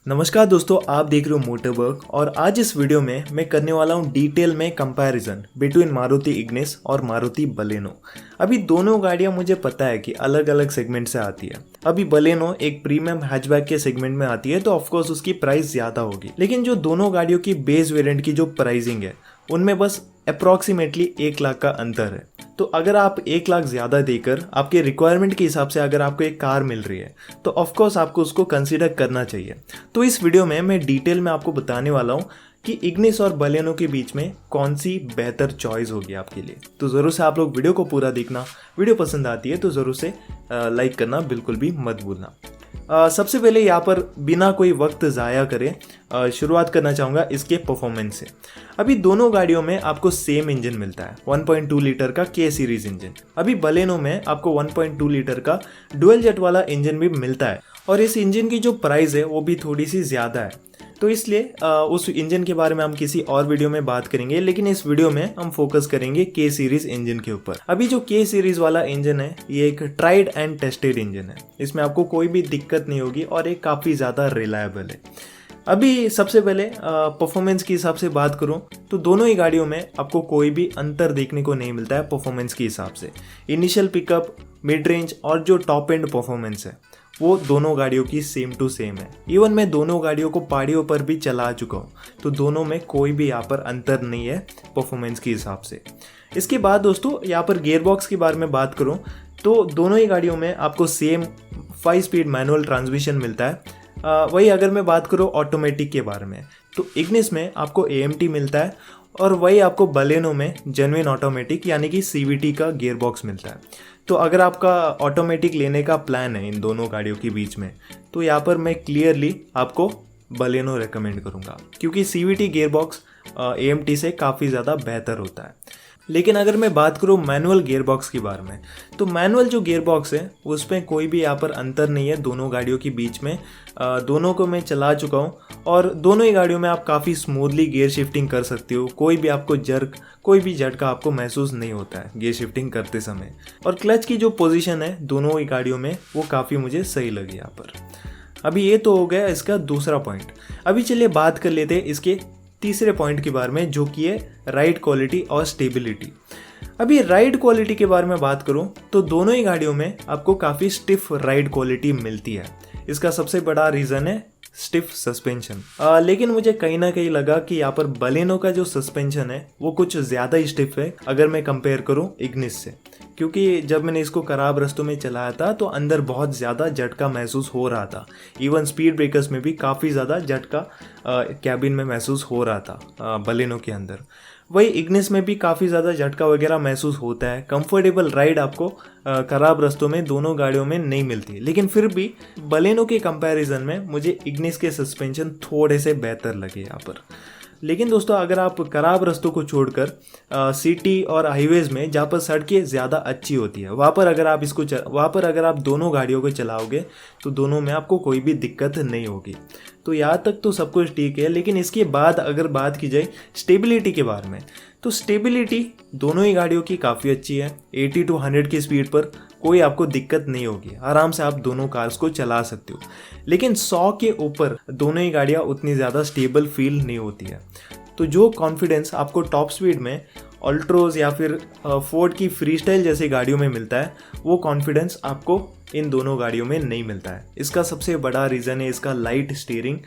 नमस्कार दोस्तों, आप देख रहे हो मोटरवर्क और आज इस वीडियो में मैं करने वाला हूँ डिटेल में कंपैरिजन बिटवीन मारुति इग्निस और मारुति बलेनो। अभी दोनों गाड़ियाँ मुझे पता है कि अलग अलग सेगमेंट से आती है। अभी बलेनो एक प्रीमियम हैचबैक के सेगमेंट में आती है तो ऑफकोर्स उसकी प्राइस ज़्यादा होगी, लेकिन जो दोनों गाड़ियों की बेस वेरिएंट की जो प्राइसिंग है उनमें बस अप्रॉक्सीमेटली 1 लाख का अंतर है। तो अगर आप 1 लाख ज़्यादा देकर आपके रिक्वायरमेंट के हिसाब से अगर आपको एक कार मिल रही है तो ऑफकोर्स आपको उसको कंसीडर करना चाहिए। तो इस वीडियो में मैं डिटेल में आपको बताने वाला हूँ कि इग्निस और बलेनो के बीच में कौन सी बेहतर चॉइस होगी आपके लिए। तो ज़रूर से आप लोग वीडियो को पूरा देखना। वीडियो पसंद आती है तो ज़रूर से लाइक करना बिल्कुल भी मत भूलना। सबसे पहले यहाँ पर बिना कोई वक्त ज़ाया करे शुरुआत करना चाहूँगा इसके परफॉर्मेंस से। अभी दोनों गाड़ियों में आपको सेम इंजन मिलता है, 1.2 लीटर का के सीरीज इंजन। अभी बलेनो में आपको 1.2 लीटर का डुअल जेट वाला इंजन भी मिलता है और इस इंजन की जो प्राइस है वो भी थोड़ी सी ज़्यादा है। तो इसलिए उस इंजन के बारे में हम किसी और वीडियो में बात करेंगे, लेकिन इस वीडियो में हम फोकस करेंगे के सीरीज इंजन के ऊपर। अभी जो के सीरीज वाला इंजन है ये एक ट्राइड एंड टेस्टेड इंजन है। इसमें आपको कोई भी दिक्कत नहीं होगी और ये काफ़ी ज़्यादा रिलायबल है। अभी सबसे पहले परफॉर्मेंस के हिसाब से बात करूं तो दोनों ही गाड़ियों में आपको कोई भी अंतर देखने को नहीं मिलता है परफॉर्मेंस के हिसाब से। इनिशियल पिकअप, मिड रेंज और जो टॉप एंड परफॉर्मेंस है वो दोनों गाड़ियों की सेम टू सेम है। इवन मैं दोनों गाड़ियों को पहाड़ियों पर भी चला चुका हूँ, तो दोनों में कोई भी यहाँ पर अंतर नहीं है परफॉर्मेंस के हिसाब से। इसके बाद दोस्तों यहाँ पर गियर बॉक्स के बारे में बात करूँ तो दोनों ही गाड़ियों में आपको सेम 5 स्पीड मैनुअल ट्रांसमिशन मिलता है। वही अगर मैं बात करूँ ऑटोमेटिक के बारे में तो इग्निस में आपको AMT मिलता है और वही आपको बलेनो में जेन्युइन ऑटोमेटिक यानी कि CVT का गियर बॉक्स मिलता है। तो अगर आपका ऑटोमेटिक लेने का प्लान है इन दोनों गाड़ियों के बीच में तो यहाँ पर मैं क्लियरली आपको बलेनो रेकमेंड करूँगा, क्योंकि CVT गियर बॉक्स AMT से काफ़ी ज़्यादा बेहतर होता है। लेकिन अगर मैं बात करूँ मैनुअल गियर बॉक्स के बारे में तो मैनुअल जो गियर बॉक्स है उसमें कोई भी यहाँ पर अंतर नहीं है दोनों गाड़ियों के बीच में। दोनों को मैं चला चुका हूँ और दोनों ही गाड़ियों में आप काफ़ी स्मूथली गियर शिफ्टिंग कर सकते हो। कोई भी आपको कोई भी झटका आपको महसूस नहीं होता है गियर शिफ्टिंग करते समय। और क्लच की जो पोजीशन है दोनों ही गाड़ियों में वो काफ़ी मुझे सही लगी यहाँ पर। अभी ये तो हो गया इसका दूसरा पॉइंट। अभी चलिए बात कर लेते हैं इसके तीसरे पॉइंट के बारे में, जो कि है राइड क्वालिटी और स्टेबिलिटी। अभी राइड क्वालिटी के बारे में बात करूं तो दोनों ही गाड़ियों में आपको काफ़ी स्टिफ राइड क्वालिटी मिलती है। इसका सबसे बड़ा रीज़न है स्टिफ सस्पेंशन। लेकिन मुझे कहीं ना कहीं लगा कि यहाँ पर बलेनो का जो सस्पेंशन है वो कुछ ज़्यादा ही स्टिफ है अगर मैं कंपेयर करूँ इग्निस से, क्योंकि जब मैंने इसको खराब रास्तों में चलाया था तो अंदर बहुत ज़्यादा झटका महसूस हो रहा था। इवन स्पीड ब्रेकर्स में भी काफ़ी ज़्यादा झटका कैबिन में महसूस हो रहा था बलेनो के अंदर। वही इग्निस में भी काफ़ी ज़्यादा झटका वगैरह महसूस होता है। कंफर्टेबल राइड आपको ख़राब रास्तों में दोनों गाड़ियों में नहीं मिलती, लेकिन फिर भी बलेनो के कंपैरिजन में मुझे इग्निस के सस्पेंशन थोड़े से बेहतर लगे यहाँ पर। लेकिन दोस्तों अगर आप खराब रास्तों को छोड़कर सिटी और हाईवेज़ में जहाँ पर सड़कें ज़्यादा अच्छी होती है वहाँ पर अगर आप दोनों गाड़ियों को चलाओगे तो दोनों में आपको कोई भी दिक्कत नहीं होगी। तो यहाँ तक तो सब कुछ ठीक है, लेकिन इसके बाद अगर बात की जाए स्टेबिलिटी के बारे में तो स्टेबिलिटी दोनों ही गाड़ियों की काफ़ी अच्छी है। 80 to 100 की स्पीड पर कोई आपको दिक्कत नहीं होगी, आराम से आप दोनों कार्स को चला सकते हो। लेकिन 100 के ऊपर दोनों ही गाड़ियाँ उतनी ज़्यादा स्टेबल फील नहीं होती है। तो जो कॉन्फिडेंस आपको टॉप स्पीड में अल्ट्रोज या फिर फोर्ड की फ्रीस्टाइल जैसी गाड़ियों में मिलता है वो कॉन्फिडेंस आपको इन दोनों गाड़ियों में नहीं मिलता है। इसका सबसे बड़ा रीज़न है इसका लाइट स्टीयरिंग।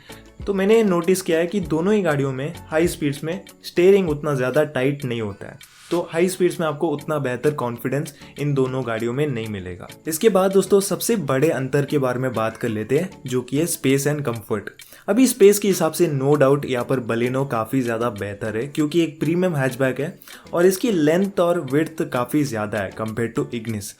तो मैंने नोटिस किया है कि दोनों ही गाड़ियों में हाई स्पीड्स में स्टीयरिंग उतना ज़्यादा टाइट नहीं होता है, तो हाई स्पीड्स में आपको उतना बेहतर कॉन्फिडेंस इन दोनों गाड़ियों में नहीं मिलेगा। इसके बाद दोस्तों सबसे बड़े अंतर के बारे में बात कर लेते हैं, जो कि है स्पेस एंड कंफर्ट। अभी स्पेस के हिसाब से नो डाउट यहाँ पर बलेनो काफ़ी ज़्यादा बेहतर है, क्योंकि एक प्रीमियम हैचबैक है और इसकी लेंथ और विड्थ काफ़ी ज़्यादा है कंपेयर टू इग्निस।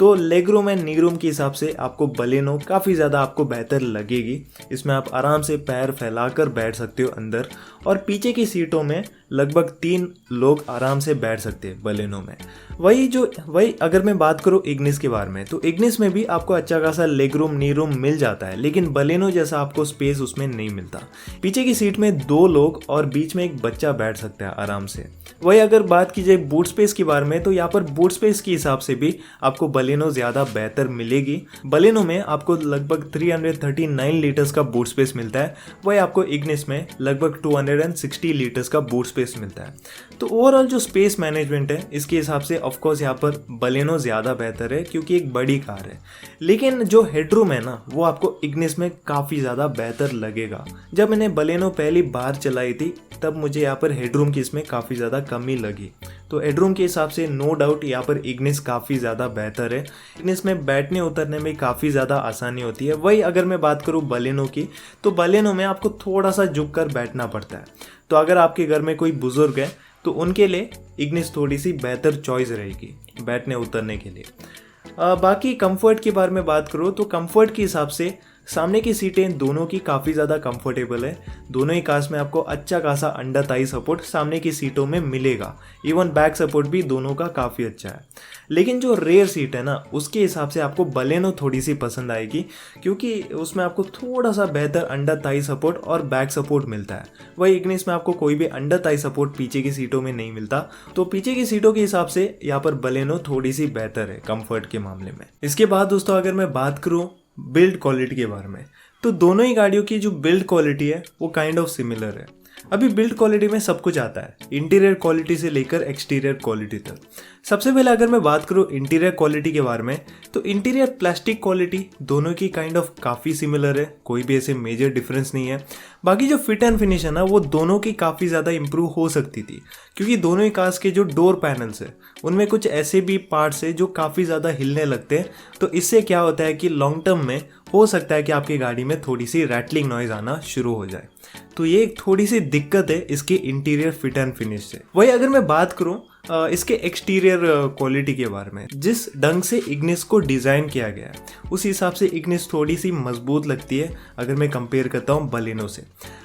तो leg room and knee room के हिसाब से आपको बलेनो काफ़ी ज़्यादा आपको बेहतर लगेगी। इसमें आप आराम से पैर फैलाकर बैठ सकते हो अंदर, और पीछे की सीटों में लगभग 3 लोग आराम से बैठ सकते हैं बलेनो में। वही अगर मैं बात करूँ इग्निस के बारे में तो इग्निस में भी आपको अच्छा खासा लेग रूम नी रूम मिल जाता है, लेकिन बलेनो जैसा आपको स्पेस उसमें नहीं मिलता। पीछे की सीट में 2 लोग और बीच में एक बच्चा बैठ सकता है आराम से। वही अगर बात की जाए बूट स्पेस के बारे में, तो यहाँ पर बूट स्पेस के हिसाब से भी आपको बलेनो ज़्यादा बेहतर मिलेगी। बलेनो में आपको लगभग 339 लीटर्स का बूट स्पेस मिलता है, वही आपको इग्निस में लगभग 260 लीटर्स का बूट स्पेस मिलता है। तो ओवरऑल जो स्पेस मैनेजमेंट है इसके हिसाब से ऑफकोर्स यहाँ पर बलेनो ज़्यादा बेहतर है क्योंकि एक बड़ी कार है। लेकिन जो हेडरूम है ना वो आपको इग्निस में काफ़ी ज़्यादा बेहतर लगेगा। जब मैंने बलेनो पहली बार चलाई थी तब मुझे यहाँ पर हेडरूम की इसमें काफ़ी ज़्यादा कमी लगी। तो हेडरूम के हिसाब से नो डाउट यहाँ पर इग्निस काफ़ी ज़्यादा बेहतर है। इग्निस में बैठने उतरने में काफ़ी ज़्यादा आसानी होती है। वही अगर मैं बात करूँ बलेनो की, तो बलेनो में आपको थोड़ा सा झुक कर बैठना पड़ता है। तो अगर आपके घर में कोई बुज़ुर्ग है तो उनके लिए इग्निस थोड़ी सी बेहतर चॉइस रहेगी बैठने उतरने के लिए। बाकी कंफर्ट के बारे में बात करूँ तो कंफर्ट के हिसाब से सामने की सीटें दोनों की काफ़ी ज़्यादा कंफर्टेबल है। दोनों ही कार्स में आपको अच्छा खासा अंडर थाई सपोर्ट सामने की सीटों में मिलेगा। इवन बैक सपोर्ट भी दोनों का काफ़ी अच्छा है। लेकिन जो रेयर सीट है ना उसके हिसाब से आपको बलेनो थोड़ी सी पसंद आएगी क्योंकि उसमें आपको थोड़ा सा बेहतर अंडर थाई सपोर्ट और बैक सपोर्ट मिलता है। वही इग्निस में आपको कोई भी अंडर थाई सपोर्ट पीछे की सीटों में नहीं मिलता। तो पीछे की सीटों के हिसाब से यहाँ पर बलेनो थोड़ी सी बेहतर है कंफर्ट के मामले में। इसके बाद दोस्तों अगर मैं बात करूँ बिल्ड क्वालिटी के बारे में, तो दोनों ही गाड़ियों की जो बिल्ड क्वालिटी है वो काइंड ऑफ सिमिलर है। अभी बिल्ड क्वालिटी में सब कुछ आता है, इंटीरियर क्वालिटी से लेकर एक्सटीरियर क्वालिटी तक। सबसे पहले अगर मैं बात करूँ इंटीरियर क्वालिटी के बारे में, तो इंटीरियर प्लास्टिक क्वालिटी दोनों की काइंड ऑफ काफ़ी सिमिलर है, कोई भी ऐसे मेजर डिफरेंस नहीं है। बाकी जो फिट एंड फिनिश है ना वो दोनों की काफ़ी ज़्यादा इंप्रूव हो सकती थी क्योंकि दोनों ही कार्स के जो डोर पैनल्स है उनमें कुछ ऐसे भी पार्ट्स है जो काफ़ी ज़्यादा हिलने लगते हैं। तो इससे क्या होता है कि लॉन्ग टर्म में हो सकता है कि आपकी गाड़ी में थोड़ी सी रैटलिंग नॉइज़ आना शुरू हो जाए। तो ये एक थोड़ी सी दिक्कत है इसके इंटीरियर फिट एंड फिनिश से। वही अगर मैं बात करूं इसके एक्सटीरियर क्वालिटी के बारे में, जिस ढंग से इग्निस को डिज़ाइन किया गया है उस हिसाब से इग्निस थोड़ी सी मजबूत लगती है अगर मैं कंपेयर करता हूं बलेनो से।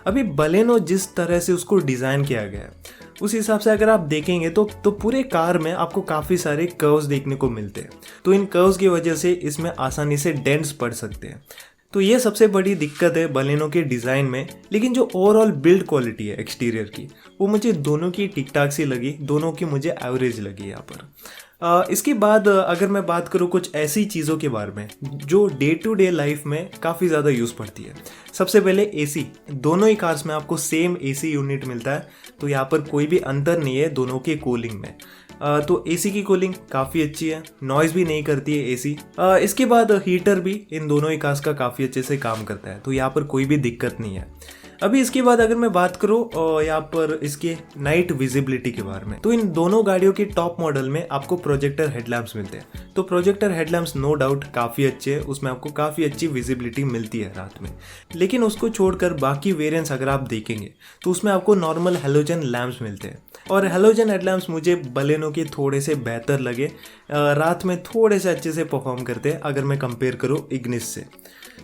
अभी बलेनो जिस तरह से उसको डिज़ाइन किया गया है उस हिसाब से अगर आप देखेंगे तो पूरे कार में आपको काफ़ी सारे कर्व्स देखने को मिलते हैं। तो इन कर्व्स की वजह से इसमें आसानी से डेंट्स पड़ सकते हैं। तो ये सबसे बड़ी दिक्कत है बलेनो के डिज़ाइन में। लेकिन जो ओवरऑल बिल्ड क्वालिटी है एक्सटीरियर की वो मुझे दोनों की ठीक ठाक सी लगी, दोनों की मुझे एवरेज लगी यहाँ पर। इसके बाद अगर मैं बात करूँ कुछ ऐसी चीज़ों के बारे में जो डे टू डे लाइफ में काफ़ी ज़्यादा यूज़ पड़ती है। सबसे पहले एसी, दोनों ही कार्स में आपको सेम एसी यूनिट मिलता है। तो यहाँ पर कोई भी अंतर नहीं है दोनों के कूलिंग में। तो एसी की कूलिंग काफ़ी अच्छी है, नॉइज़ भी नहीं करती है एसी। इसके बाद हीटर भी इन दोनों ही कार्स का काफ़ी अच्छे से काम करता है। तो यहाँ पर कोई भी दिक्कत नहीं है। अभी इसके बाद अगर मैं बात करूँ यहाँ पर इसके नाइट विजिबिलिटी के बारे में, तो इन दोनों गाड़ियों के टॉप मॉडल में आपको प्रोजेक्टर हेडलैम्प्स मिलते हैं। तो प्रोजेक्टर हेडलैम्प्स नो डाउट काफ़ी अच्छे हैं, उसमें आपको काफ़ी अच्छी विजिबिलिटी मिलती है रात में। लेकिन उसको छोड़कर बाकी वेरिएंट्स अगर आप देखेंगे तो उसमें आपको नॉर्मल हेलोजन लैम्प्स मिलते हैं। और हेलोजन हेडलैम्प्स मुझे बलेनो के थोड़े से बेहतर लगे, रात में थोड़े से अच्छे से परफॉर्म करते हैं अगर मैं कंपेयर करूँ इग्निस से।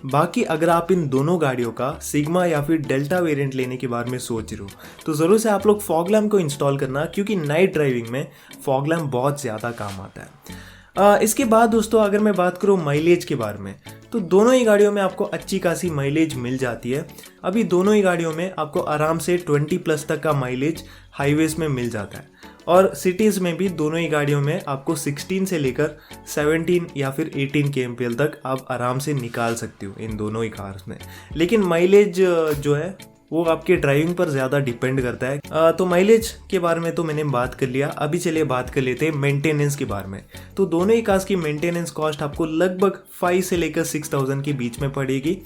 बाकी अगर आप इन दोनों गाड़ियों का सिग्मा या फिर डेल्टा वेरिएंट लेने के बारे में सोच रहे हो तो ज़रूर से आप लोग फॉग लैम्प को इंस्टॉल करना, क्योंकि नाइट ड्राइविंग में फॉग लैम्प बहुत ज़्यादा काम आता है। इसके बाद दोस्तों अगर मैं बात करूँ माइलेज के बारे में, तो दोनों ही गाड़ियों में आपको अच्छी खासी माइलेज मिल जाती है। अभी दोनों ही गाड़ियों में आपको आराम से 20+ तक का माइलेज हाईवेज में मिल जाता है। और सिटीज़ में भी दोनों ही गाड़ियों में आपको 16 से लेकर 17 या फिर 18 kmpl तक आप आराम से निकाल सकते हो इन दोनों ही कार्स में। लेकिन माइलेज जो है वो आपके ड्राइविंग पर ज़्यादा डिपेंड करता है। तो माइलेज के बारे में तो मैंने बात कर लिया। अभी चलिए बात कर लेते हैं मेंटेनेंस के बारे में। तो दोनों ही कार्स की मेंटेनेंस कॉस्ट आपको लगभग 5 से लेकर 6,000 के बीच में पड़ेगी।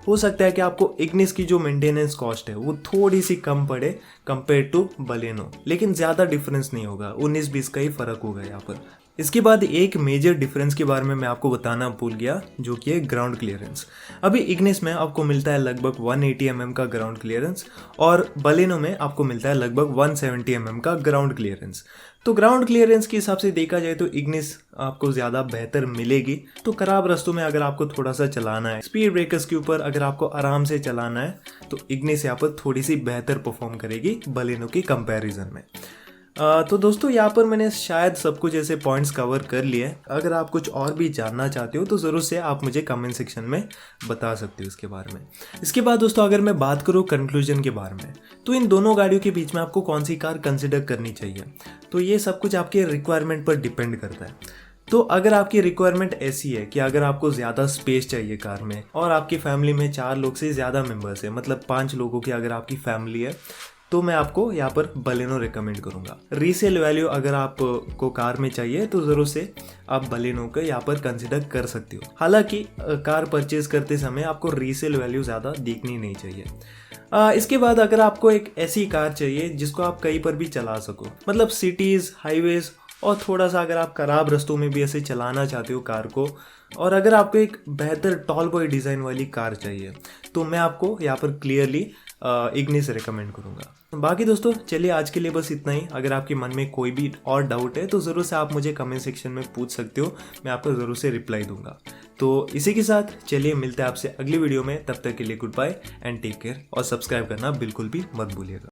हो सकता है कि आपको इग्निस की जो मेंटेनेंस कॉस्ट है वो थोड़ी सी कम पड़े कंपेयर टू बलेनो, लेकिन ज़्यादा डिफरेंस नहीं होगा, 19-20 का ही फ़र्क होगा यहाँ पर। इसके बाद एक मेजर डिफरेंस के बारे में मैं आपको बताना भूल गया, जो कि है ग्राउंड क्लियरेंस। अभी इग्निस में आपको मिलता है लगभग 180 mm का ग्राउंड क्लियरेंस और बलेनो में आपको मिलता है लगभग 170 mm का ग्राउंड क्लियरेंस। तो ग्राउंड क्लियरेंस के हिसाब से देखा जाए तो इग्निस आपको ज़्यादा बेहतर मिलेगी। तो खराब रास्तों में अगर आपको थोड़ा सा चलाना है, स्पीड ब्रेकर्स के ऊपर अगर आपको आराम से चलाना है, तो इग्निस यहाँ पर थोड़ी सी बेहतर परफॉर्म करेगी बलेनो की कंपैरिजन में। तो दोस्तों यहाँ पर मैंने शायद सब कुछ ऐसे पॉइंट्स कवर कर लिए। अगर आप कुछ और भी जानना चाहते हो तो ज़रूर से आप मुझे कमेंट सेक्शन में बता सकते हो इसके बारे में। इसके बाद दोस्तों अगर मैं बात करूँ कंक्लूजन के बारे में, तो इन दोनों गाड़ियों के बीच में आपको कौन सी कार कंसिडर करनी चाहिए, तो ये सब कुछ आपके रिक्वायरमेंट पर डिपेंड करता है। तो अगर आपकी रिक्वायरमेंट ऐसी है कि अगर आपको ज़्यादा स्पेस चाहिए कार में और आपकी फैमिली में 4 लोग से ज़्यादा मेंबर्स है, मतलब 5 लोगों की अगर आपकी फैमिली है, तो मैं आपको यहाँ पर बलेनो रिकमेंड करूँगा। रीसेल वैल्यू अगर आपको कार में चाहिए तो ज़रूर से आप बलेनो को यहाँ पर कंसिडर कर सकते हो। हालांकि कार परचेज करते समय आपको रीसेल वैल्यू ज़्यादा देखनी नहीं चाहिए। इसके बाद अगर आपको एक ऐसी कार चाहिए जिसको आप कहीं पर भी चला सको, मतलब सिटीज़, हाईवेज और थोड़ा सा अगर आप खराब रास्तों में भी ऐसे चलाना चाहते हो कार को, और अगर आपको एक बेहतर टॉल बॉय डिज़ाइन वाली कार चाहिए, तो मैं आपको यहाँ पर क्लियरली इग्निस रिकमेंड करूँगा। बाकी दोस्तों चलिए आज के लिए बस इतना ही। अगर आपके मन में कोई भी और डाउट है तो ज़रूर से आप मुझे कमेंट सेक्शन में पूछ सकते हो, मैं आपको ज़रूर से रिप्लाई दूंगा। तो इसी के साथ चलिए मिलते हैं आपसे अगली वीडियो में। तब तक के लिए good bye and take care, और सब्सक्राइब करना बिल्कुल भी मत भूलिएगा।